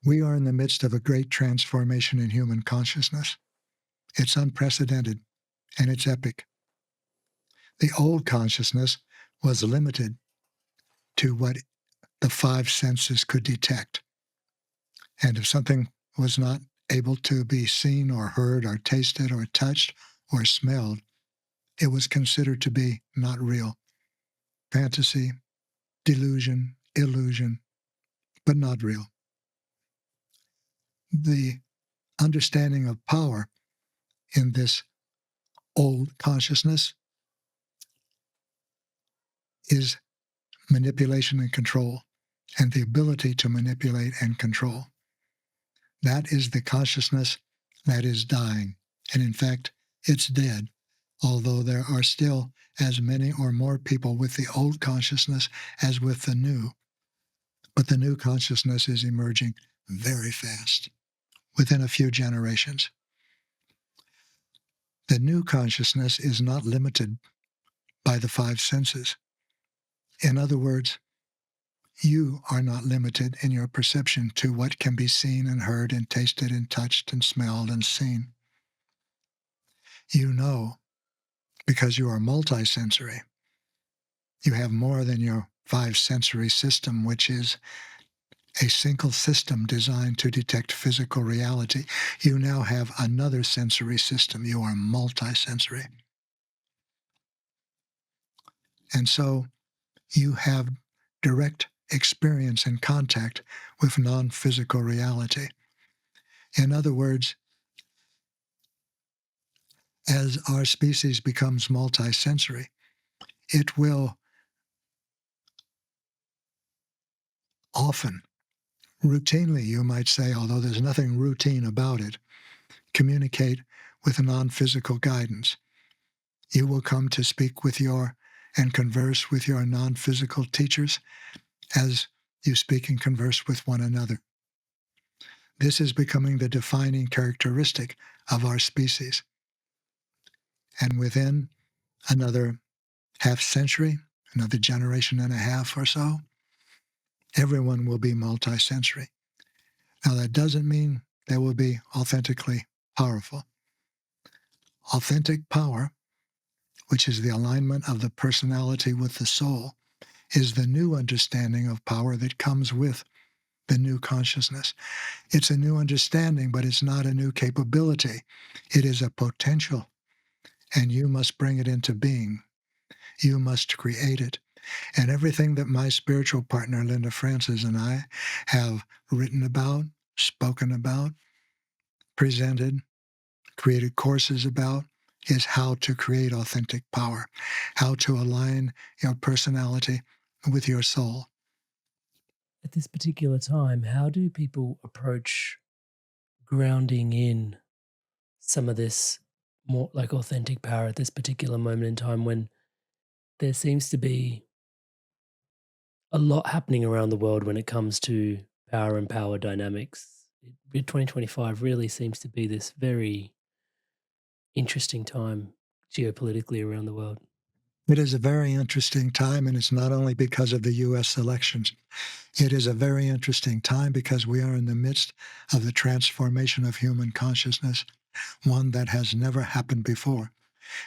We are in the midst of a great transformation in human consciousness. It's unprecedented and it's epic. The old consciousness was limited to what the five senses could detect. And if something was not able to be seen or heard or tasted or touched or smelled, it was considered to be not real. Fantasy, delusion, illusion, but not real. The understanding of power in this old consciousness is manipulation and control, and the ability to manipulate and control. That is the consciousness that is dying. And in fact, it's dead, although there are still as many or more people with the old consciousness as with the new. But the new consciousness is emerging very fast, within a few generations. The new consciousness is not limited by the five senses. In other words, you are not limited in your perception to what can be seen and heard and tasted and touched and smelled and seen. You know because you are multisensory. You have more than your five sensory system, which is a single system designed to detect physical reality. You now have another sensory system. You are multisensory. And so you have direct experience and contact with non-physical reality. In other words, as our species becomes multisensory, it will often, routinely, you might say, although there's nothing routine about it, communicate with non-physical guidance. You will come to speak with your and converse with your non-physical teachers as you speak and converse with one another. This is becoming the defining characteristic of our species. And within another half century, another generation and a half or so, everyone will be multisensory. Now, that doesn't mean they will be authentically powerful. Authentic power, which is the alignment of the personality with the soul, is the new understanding of power that comes with the new consciousness. It's a new understanding, but it's not a new capability. It is a potential, and you must bring it into being. You must create it. And everything that my spiritual partner, Linda Francis, and I have written about, spoken about, presented, created courses about, is how to create authentic power, how to align your personality with your soul. At this particular time, how do people approach grounding in some of this more like authentic power at this particular moment in time when there seems to be a lot happening around the world when it comes to power and power dynamics? 2025 really seems to be this very interesting time geopolitically around the world. It is a very interesting time, and it's not only because of the U.S. elections. It is a very interesting time because we are in the midst of the transformation of human consciousness, one that has never happened before.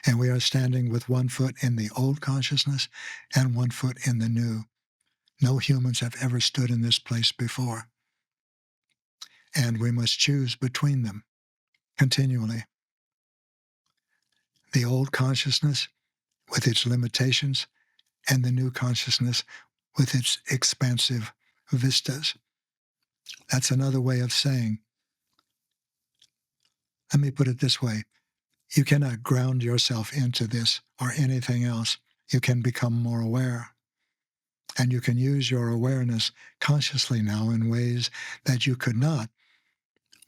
And we are standing with one foot in the old consciousness and one foot in the new. No humans have ever stood in this place before. And we must choose between them continually. The old consciousness with its limitations and the new consciousness with its expansive vistas. That's another way of saying, let me put it this way. You cannot ground yourself into this or anything else. You can become more aware. And you can use your awareness consciously now in ways that you could not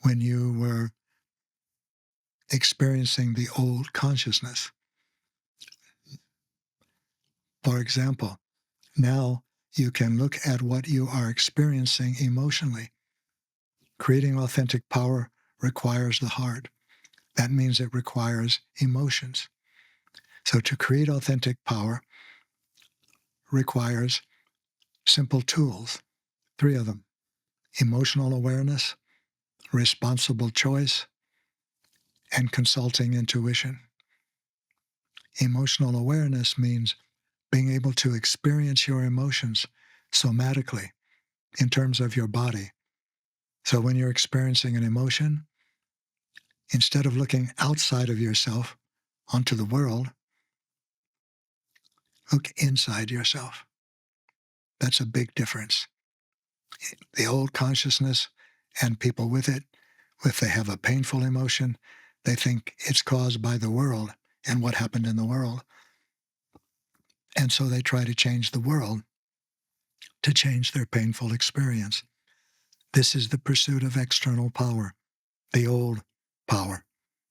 when you were experiencing the old consciousness. For example, now you can look at what you are experiencing emotionally. Creating authentic power requires the heart. That means it requires emotions. So to create authentic power requires simple tools, three of them. emotional awareness, responsible choice, and consulting intuition. Emotional awareness means being able to experience your emotions somatically in terms of your body. So when you're experiencing an emotion, instead of looking outside of yourself onto the world, look inside yourself. That's a big difference. The old consciousness and people with it, if they have a painful emotion, they think it's caused by the world and what happened in the world. And so they try to change the world to change their painful experience. This is the pursuit of external power, the old power,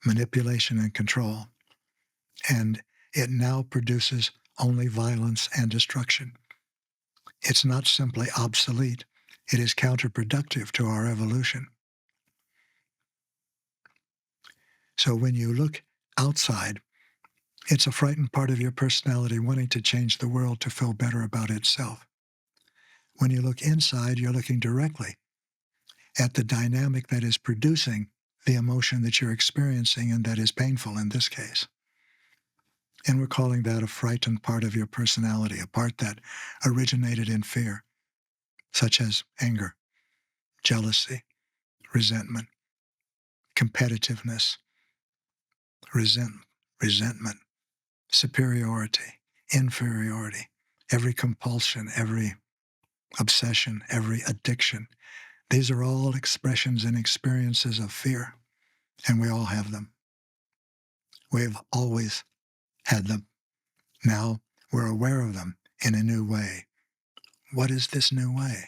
manipulation and control. And it now produces only violence and destruction. It's not simply obsolete, it is counterproductive to our evolution. So when you look outside, it's a frightened part of your personality wanting to change the world to feel better about itself. When you look inside, you're looking directly at the dynamic that is producing the emotion that you're experiencing and that is painful in this case. And we're calling that a frightened part of your personality, a part that originated in fear, such as anger, jealousy, resentment, competitiveness, resentment, superiority, inferiority, every compulsion, every obsession, every addiction. These are all expressions and experiences of fear, and we all have them. We've always had them. Now we're aware of them in a new way. What is this new way?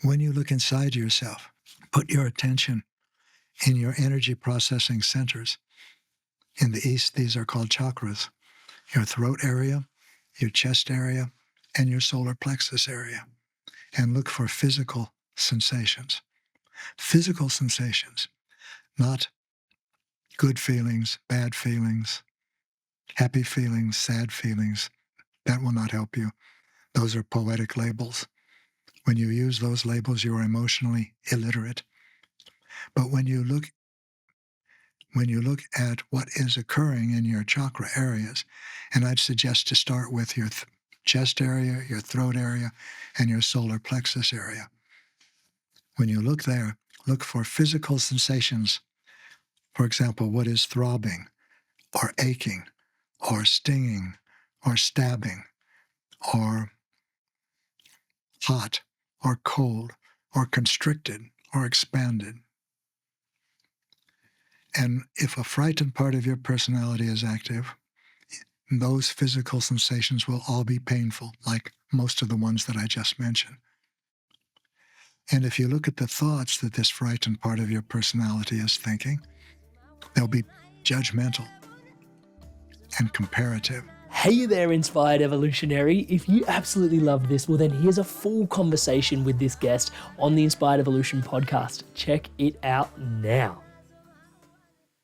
When you look inside yourself, put your attention in your energy processing centers. In the East, these are called chakras. Your throat area, your chest area, and your solar plexus area. And look for physical sensations. Physical sensations, not good feelings, bad feelings, happy feelings, sad feelings. That will not help you. Those are poetic labels. When you use those labels, you are emotionally illiterate. But when you look at what is occurring in your chakra areas, and I'd suggest to start with your chest area, your throat area, and your solar plexus area. When you look there, look for physical sensations. For example, what is throbbing, or aching, or stinging, or stabbing, or hot, or cold, or constricted, or expanded. And if a frightened part of your personality is active, those physical sensations will all be painful, like most of the ones that I just mentioned. And if you look at the thoughts that this frightened part of your personality is thinking, they'll be judgmental and comparative. Hey there, Inspired Evolutionary. If you absolutely loved this, well, then here's a full conversation with this guest on the Inspired Evolution podcast. Check it out now.